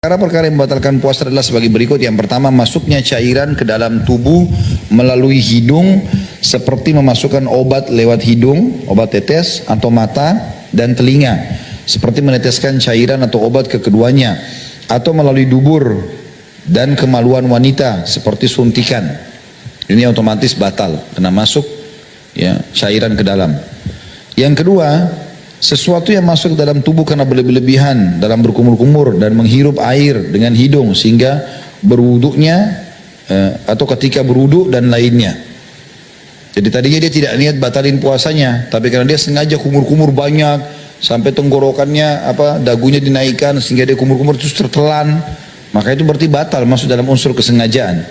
Perkara-perkara yang membatalkan puasa adalah sebagai berikut. Yang pertama, masuknya cairan ke dalam tubuh melalui hidung, seperti memasukkan obat lewat hidung, obat tetes, atau mata dan telinga, seperti meneteskan cairan atau obat ke keduanya, atau melalui dubur dan kemaluan wanita, seperti suntikan. Ini otomatis batal, karena masuk ya cairan ke dalam. Yang kedua, sesuatu yang masuk ke dalam tubuh karena berlebihan dalam berkumur-kumur dan menghirup air dengan hidung sehingga berwuduknya atau ketika berwuduk dan lainnya. Jadi tadinya dia tidak niat batalin puasanya, tapi karena dia sengaja kumur-kumur banyak sampai tenggorokannya dagunya dinaikkan sehingga dia kumur-kumur terus tertelan, maka itu berarti batal, masuk dalam unsur kesengajaan.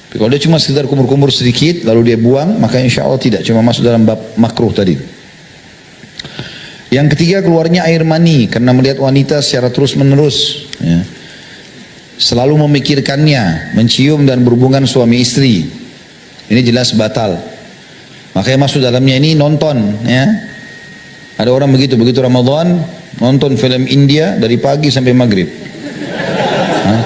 Tapi kalau dia cuma sekedar kumur-kumur sedikit lalu dia buang, maka insya Allah tidak, cuma masuk dalam bab makruh tadi. Yang ketiga, keluarnya air mani karena melihat wanita secara terus-menerus, ya. Selalu memikirkannya, mencium dan berhubungan suami istri. Ini jelas batal. Makanya masuk dalamnya ini nonton, ya. Ada orang begitu Ramadan nonton film India dari pagi sampai maghrib. Hah?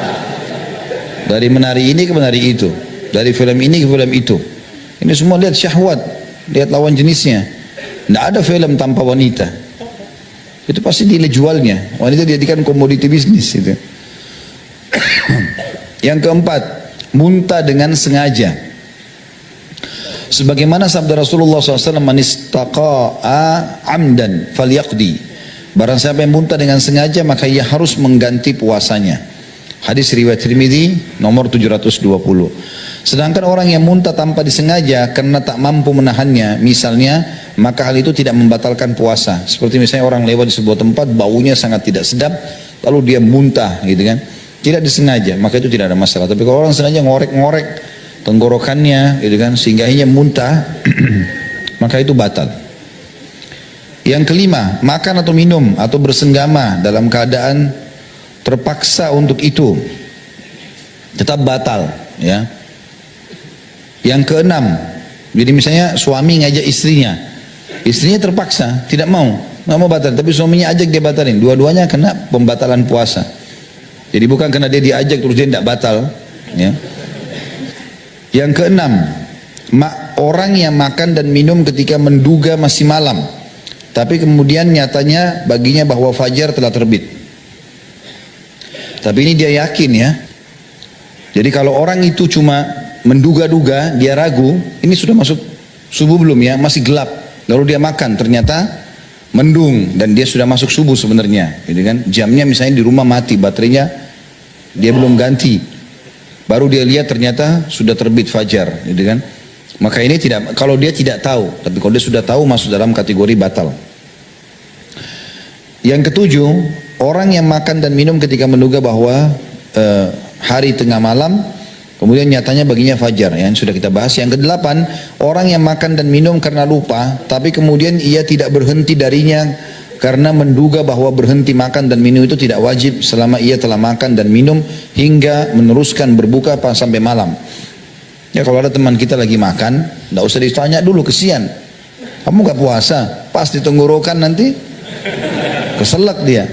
Dari menari ini ke menari itu, dari film ini ke film itu. Ini semua lihat syahwat, lihat lawan jenisnya. Tidak ada film tanpa wanita. Itu pasti nilai jualnya. Wanita dijadikan komoditi bisnis itu. Yang keempat, muntah dengan sengaja. Sebagaimana sabda Rasulullah SAW, man istaqa'a amdan falyaqdi. Barang siapa yang muntah dengan sengaja, maka ia harus mengganti puasanya. Hadis riwayat Tirmidzi nomor 720. Sedangkan orang yang muntah tanpa disengaja karena tak mampu menahannya, misalnya, maka hal itu tidak membatalkan puasa. Seperti misalnya orang lewat di sebuah tempat, baunya sangat tidak sedap, lalu dia muntah, gitu kan? Tidak disengaja, maka itu tidak ada masalah. Tapi kalau orang sengaja ngorek-ngorek tenggorokannya, gitu kan, sehingga akhirnya muntah, maka itu batal. Yang kelima, makan atau minum atau bersenggama dalam keadaan terpaksa untuk itu, tetap batal, ya. Yang keenam, jadi misalnya suami ngajak istrinya, istrinya terpaksa tidak mau, nggak mau batal, tapi suaminya ajak dia batalin, dua-duanya kena pembatalan puasa. Jadi bukan karena dia diajak terus dia tidak batal, ya. Yang keenam, orang yang makan dan minum ketika menduga masih malam, tapi kemudian nyatanya baginya bahwa fajar telah terbit. Tapi ini dia yakin, ya. Jadi kalau orang itu cuma menduga-duga, dia ragu, ini sudah masuk subuh belum ya, masih gelap, lalu dia makan, ternyata mendung dan dia sudah masuk subuh sebenarnya, gitu kan? Jamnya misalnya di rumah mati, baterainya dia belum ganti, baru dia lihat ternyata sudah terbit fajar, gitu kan? Maka ini tidak, kalau dia tidak tahu, tapi kalau dia sudah tahu masuk dalam kategori batal. Yang ketujuh, orang yang makan dan minum ketika menduga bahwa hari tengah malam, kemudian nyatanya baginya fajar, yang sudah kita bahas. Yang kedelapan, orang yang makan dan minum karena lupa, tapi kemudian ia tidak berhenti darinya karena menduga bahwa berhenti makan dan minum itu tidak wajib selama ia telah makan dan minum hingga meneruskan berbuka sampai malam. Ya, kalau ada teman kita lagi makan, tidak usah ditanya dulu, kesian. Kamu gak puasa? Pas di tenggorokan nanti keselak dia.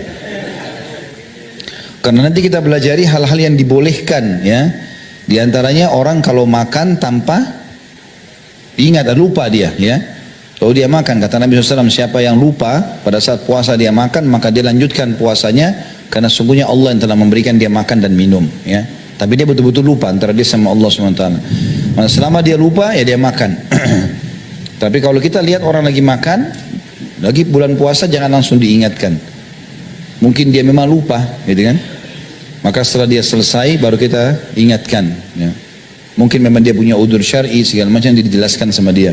Karena nanti kita belajari hal-hal yang dibolehkan, ya. Di antaranya orang kalau makan tanpa ingat, lupa dia, ya. Kalau dia makan, kata Nabi SAW, siapa yang lupa pada saat puasa dia makan, maka dia lanjutkan puasanya, karena sungguhnya Allah yang telah memberikan dia makan dan minum, ya. Tapi dia betul-betul lupa antara dia sama Allah SWT. Selama dia lupa, ya dia makan. Tapi kalau kita lihat orang lagi makan, lagi bulan puasa, jangan langsung diingatkan. Mungkin dia memang lupa, gitu kan? Maka setelah dia selesai baru kita ingatkan, ya. Mungkin memang dia punya udzur syar'i segala macam dijelaskan sama dia.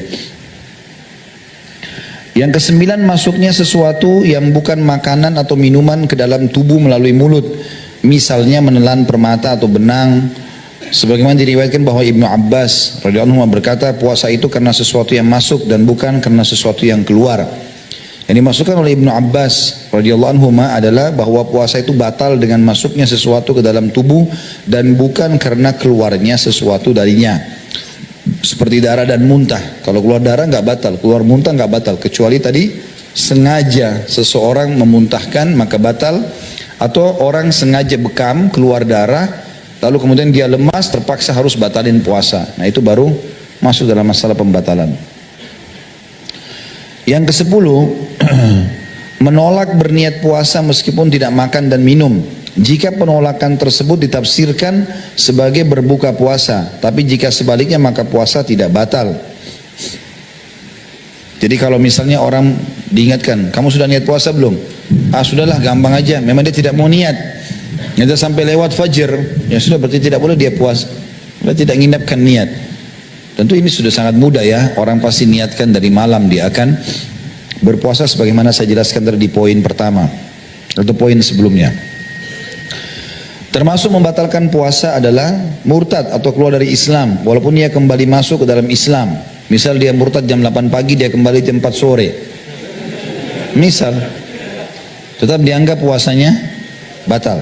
Yang kesembilan, masuknya sesuatu yang bukan makanan atau minuman ke dalam tubuh melalui mulut, misalnya menelan permata atau benang. Sebagaimana diriwayatkan bahwa Ibnu Abbas radhiyallahu anhu berkata, puasa itu karena sesuatu yang masuk dan bukan karena sesuatu yang keluar. Yang dimasukkan oleh Ibnu Abbas radhiyallahu anhu adalah bahwa puasa itu batal dengan masuknya sesuatu ke dalam tubuh dan bukan karena keluarnya sesuatu darinya. Seperti darah dan muntah. Kalau keluar darah nggak batal, keluar muntah nggak batal, kecuali tadi sengaja seseorang memuntahkan maka batal, Atau orang sengaja bekam, keluar darah, lalu kemudian dia lemas, terpaksa harus batalin puasa. Nah itu baru masuk dalam masalah pembatalan. Yang ke-10, menolak berniat puasa meskipun tidak makan dan minum. Jika penolakan tersebut ditafsirkan sebagai berbuka puasa, tapi jika sebaliknya maka puasa tidak batal. Jadi kalau misalnya orang diingatkan, kamu sudah niat puasa belum? Ah sudahlah, gampang aja, memang dia tidak mau niat. Nyata sampai lewat fajar, ya sudah, berarti tidak boleh dia puasa. Dia tidak menginapkan niat. Tentu ini sudah sangat mudah ya, orang pasti niatkan dari malam dia akan berpuasa sebagaimana saya jelaskan tadi di poin pertama atau poin sebelumnya. Termasuk membatalkan puasa adalah murtad atau keluar dari Islam walaupun dia kembali masuk ke dalam Islam. Misal dia murtad jam 8 pagi, dia kembali jam 4 sore. Misal, tetap dianggap puasanya batal.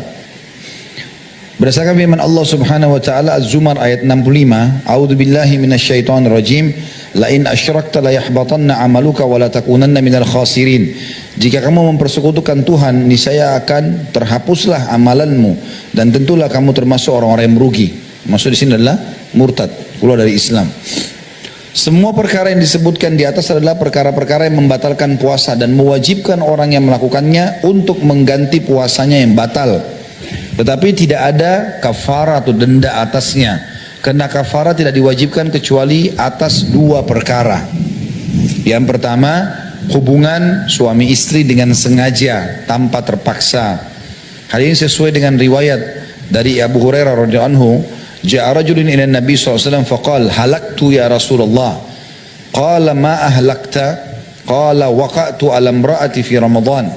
Berdasarkan firman Allah Subhanahu wa taala Az-Zumar ayat 65, A'udzubillahi minasyaitonir rajim, la in asyrakta la yahbatanna 'amaluka wa la takunanna minal khasirin. Jika kamu mempersekutukan Tuhan, niscaya akan terhapuslah amalanmu dan tentulah kamu termasuk orang-orang yang merugi. Maksud di sini adalah murtad, keluar dari Islam. Semua perkara yang disebutkan di atas adalah perkara-perkara yang membatalkan puasa dan mewajibkan orang yang melakukannya untuk mengganti puasanya yang batal. Tetapi tidak ada kafarah atau denda atasnya, karena kafarah tidak diwajibkan kecuali atas dua perkara. Yang pertama, hubungan suami istri dengan sengaja tanpa terpaksa. Hal ini sesuai dengan riwayat dari Abu Hurairah radhiyallahu anhu, ja'a rajulun ila Nabi sallallahu alaihi wasallam faqala halaktu ya Rasulullah. Qala ma ahlakta? Qala waqa'tu ala imra'ati fi Ramadan.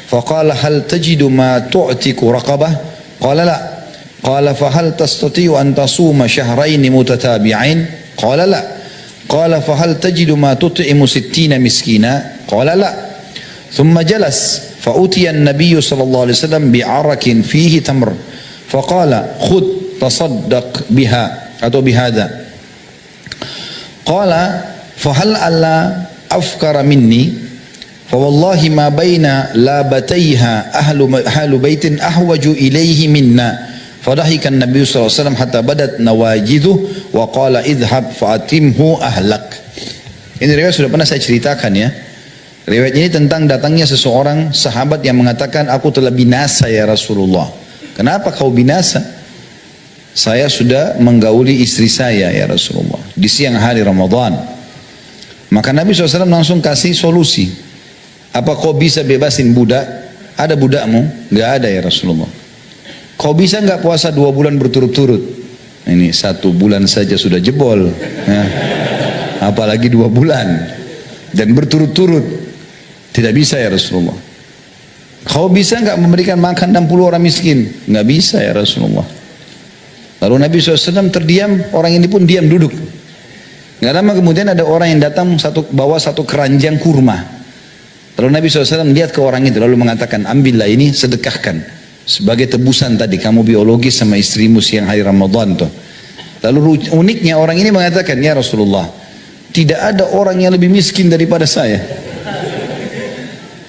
Faqala hal tajidu ma tu'tiku raqabah? Qala la. Qala fa hal tastati'u an tasuma shahrayn mutatabi'ain? Qala la. Qala fa hal tajidu ma tut'imu 60 miskina? Qala la. Thumma jalas fa utiya an-nabiy sallallahu alaihi wasallam bi'arakin fihi tamr. Faqala khudh tasaddaq biha atau bihada. Qala fa hal alla afkara minni? فوالله ما بين لابتيها أهل بيت أحوج إليه منا فضحك النبي صلى الله عليه وسلم حتى بدت نواجذه وقال اذهب فأتمه أهلك. Ini riwayat sudah pernah saya ceritakan ya. Riwayat ini tentang datangnya seseorang sahabat yang mengatakan, aku telah binasa ya Rasulullah. Kenapa kau binasa? Saya sudah menggauli istri saya ya Rasulullah di siang hari Ramadan. Maka Nabi SAW langsung kasih solusi. Apa kau bisa bebasin budak? Ada budakmu? Gak ada ya Rasulullah. Kau bisa gak puasa 2 bulan berturut-turut? Ini 1 bulan saja sudah jebol ya. Apalagi 2 bulan dan berturut-turut. Tidak bisa ya Rasulullah. Kau bisa gak memberikan makan 60 orang miskin? Gak bisa ya Rasulullah. Lalu Nabi SAW terdiam. Orang ini pun diam duduk. Gak lama kemudian ada orang yang datang bawa 1 keranjang kurma. Lalu Nabi SAW lihat ke orang itu lalu mengatakan, ambillah ini, sedekahkan sebagai tebusan tadi kamu biologis sama istrimu siang hari Ramadan tuh. Lalu uniknya orang ini mengatakan, ya Rasulullah, tidak ada orang yang lebih miskin daripada saya.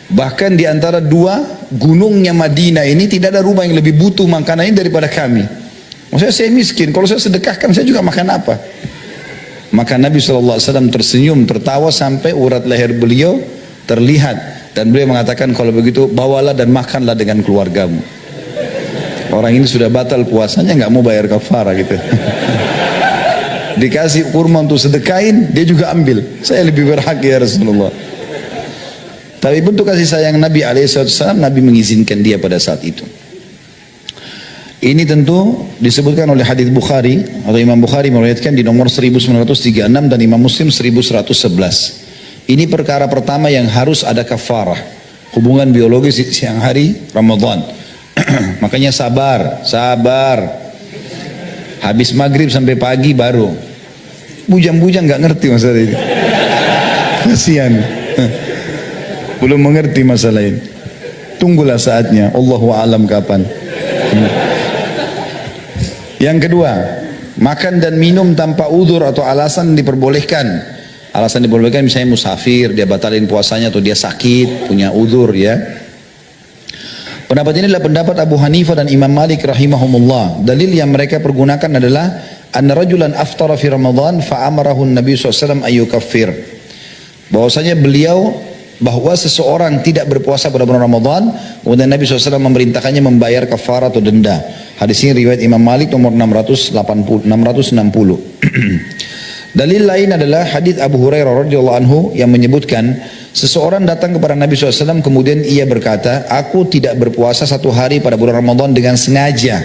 Bahkan di antara 2 gunungnya Madinah ini tidak ada rumah yang lebih butuh makanan ini daripada kami. Maksudnya saya miskin, kalau saya sedekahkan saya juga makan apa? Maka Nabi SAW tersenyum, tertawa sampai urat leher beliau terlihat dan beliau mengatakan, kalau begitu bawalah dan makanlah dengan keluargamu. Orang ini sudah batal puasanya, nggak mau bayar kafarah gitu. Dikasih kurma untuk sedekain, dia juga ambil. Saya lebih berhak ya Rasulullah. Tapi bentuk kasih sayang Nabi SAW, Nabi mengizinkan dia pada saat itu. Ini tentu disebutkan oleh hadis Bukhari atau Imam Bukhari meriwayatkan di nomor 1936 dan Imam Muslim 1111. Ini perkara pertama yang harus ada kafarah, hubungan biologis di siang hari Ramadan. Makanya sabar. Habis maghrib sampai pagi baru. Bujang-bujang nggak ngerti masalah ini. Kasihan. Belum mengerti masalah ini. Tunggulah saatnya. Allahu a'lam kapan. Yang kedua, makan dan minum tanpa udzur atau alasan diperbolehkan. Alasan diperbolehkan misalnya musafir, dia batalin puasanya atau dia sakit, punya udzur ya. Pendapat ini adalah pendapat Abu Hanifah dan Imam Malik rahimahumullah. Dalil yang mereka pergunakan adalah anna rajulan aftara fi Ramadan fa amarahu Nabi SAW ayyukaffir. Bahwasanya bahwa seseorang tidak berpuasa pada bulan Ramadan, kemudian Nabi SAW memerintahkannya membayar kafarah atau denda. Hadis ini riwayat Imam Malik nomor 660. Dalil lain adalah hadis Abu Hurairah radhiyallahu anhu yang menyebutkan seseorang datang kepada Nabi SAW kemudian ia berkata, aku tidak berpuasa satu hari pada bulan Ramadan dengan sengaja.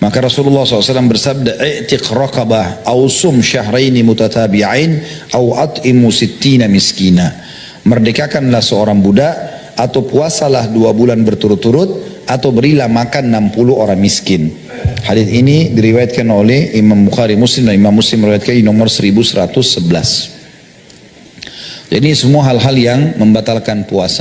Maka Rasulullah SAW bersabda, i'tiq raqabah, au sum syahraini mutatabi'ain, au at'imu sittina miskina. Merdekakanlah seorang budak, atau puasalah 2 bulan berturut-turut, atau berilah makan 60 orang miskin. Hadis ini diriwayatkan oleh Imam Bukhari Muslim dan Imam Muslim meriwayatkan di nomor 1111. Jadi semua hal-hal yang membatalkan puasa.